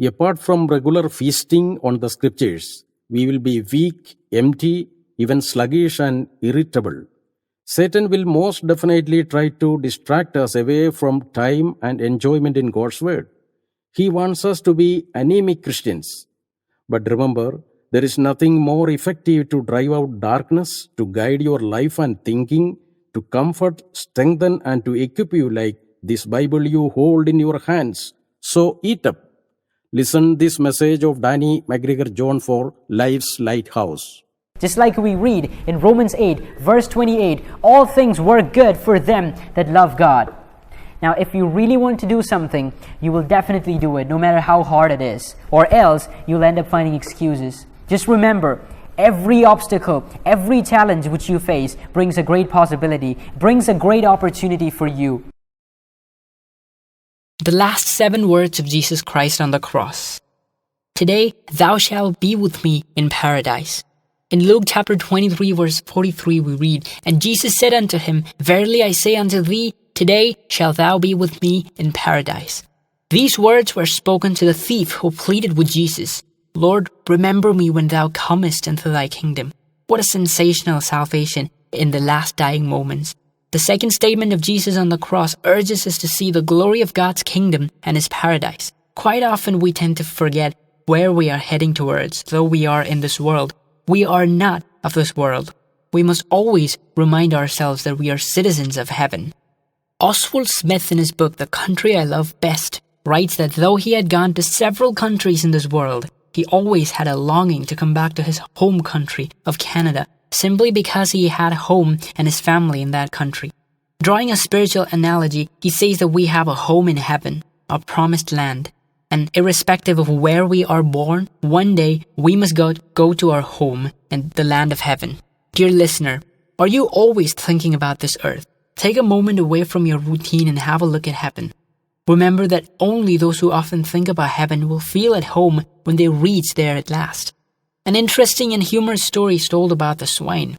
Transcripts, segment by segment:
Apart from regular feasting on the scriptures, we will be weak, empty, even sluggish and irritable. Satan will most definitely try to distract us away from time and enjoyment in God's Word. He wants us to be anemic Christians. But remember, there is nothing more effective to drive out darkness, to guide your life and thinking, to comfort, strengthen, and to equip you like this Bible you hold in your hands. So eat up. Listen this message of Danny McGregor John for Life's Lighthouse. Just like we read in Romans 8, verse 28, all things work good for them that love God. Now, if you really want to do something, you will definitely do it, no matter how hard it is. Or else, you'll end up finding excuses. Just remember, every obstacle, every challenge which you face brings a great possibility, brings a great opportunity for you. The last 7 words of Jesus Christ on the cross. Today, thou shalt be with me in paradise. In Luke chapter 23, verse 43, we read, And Jesus said unto him, Verily I say unto thee, today shalt thou be with me in paradise. These words were spoken to the thief who pleaded with Jesus, Lord, remember me when thou comest into thy kingdom. What a sensational salvation in the last dying moments. The second statement of Jesus on the cross urges us to see the glory of God's kingdom and His paradise. Quite often we tend to forget where we are heading towards, though we are in this world. We are not of this world. We must always remind ourselves that we are citizens of heaven. Oswald Smith, in his book The Country I Love Best, writes that though he had gone to several countries in this world, he always had a longing to come back to his home country of Canada, simply because he had a home and his family in that country. Drawing a spiritual analogy, he says that we have a home in heaven, a promised land, and irrespective of where we are born, one day we must go to our home in the land of heaven. Dear listener, are you always thinking about this earth? Take a moment away from your routine and have a look at heaven. Remember that only those who often think about heaven will feel at home when they reach there at last. An interesting and humorous story is told about the swine.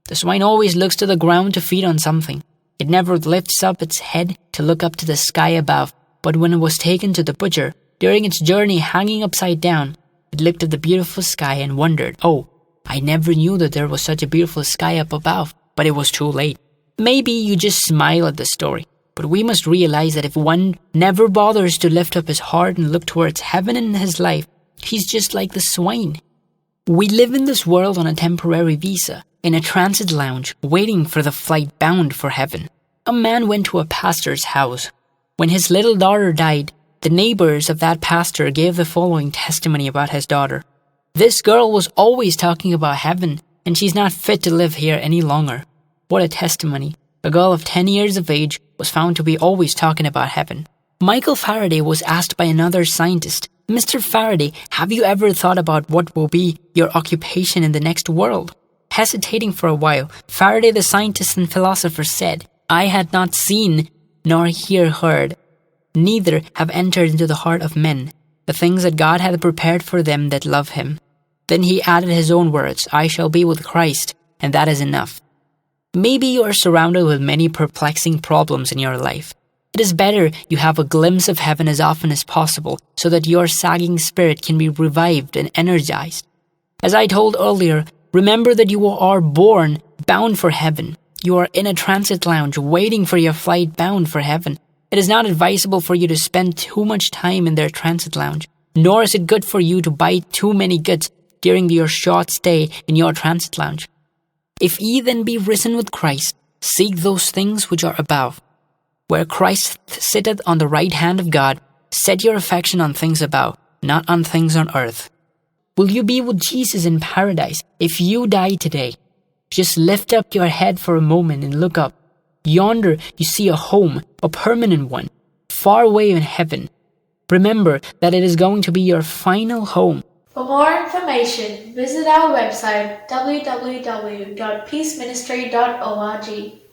The swine always looks to the ground to feed on something. It never lifts up its head to look up to the sky above, but when it was taken to the butcher, during its journey hanging upside down, it looked at the beautiful sky and wondered, oh, I never knew that there was such a beautiful sky up above, but it was too late. Maybe you just smile at the story, but we must realize that if one never bothers to lift up his heart and look towards heaven in his life, he's just like the swine. We live in this world on a temporary visa, in a transit lounge, waiting for the flight bound for heaven. A man went to a pastor's house. When his little daughter died, the neighbors of that pastor gave the following testimony about his daughter. This girl was always talking about heaven, and she's not fit to live here any longer. What a testimony. A girl of 10 years of age was found to be always talking about heaven. Michael Faraday was asked by another scientist, Mr. Faraday, have you ever thought about what will be your occupation in the next world? Hesitating for a while, Faraday the scientist and philosopher said, I had not seen nor heard, neither have entered into the heart of men, the things that God hath prepared for them that love Him. Then he added his own words, I shall be with Christ, and that is enough. Maybe you are surrounded with many perplexing problems in your life. It is better you have a glimpse of heaven as often as possible so that your sagging spirit can be revived and energized. As I told earlier, remember that you are born bound for heaven. You are in a transit lounge waiting for your flight bound for heaven. It is not advisable for you to spend too much time in their transit lounge, nor is it good for you to buy too many goods during your short stay in your transit lounge. If ye then be risen with Christ, seek those things which are above, where Christ sitteth on the right hand of God. Set your affection on things above, not on things on earth. Will you be with Jesus in paradise if you die today? Just lift up your head for a moment and look up. Yonder you see a home, a permanent one, far away in heaven. Remember that it is going to be your final home. For more information, visit our website www.peaceministry.org.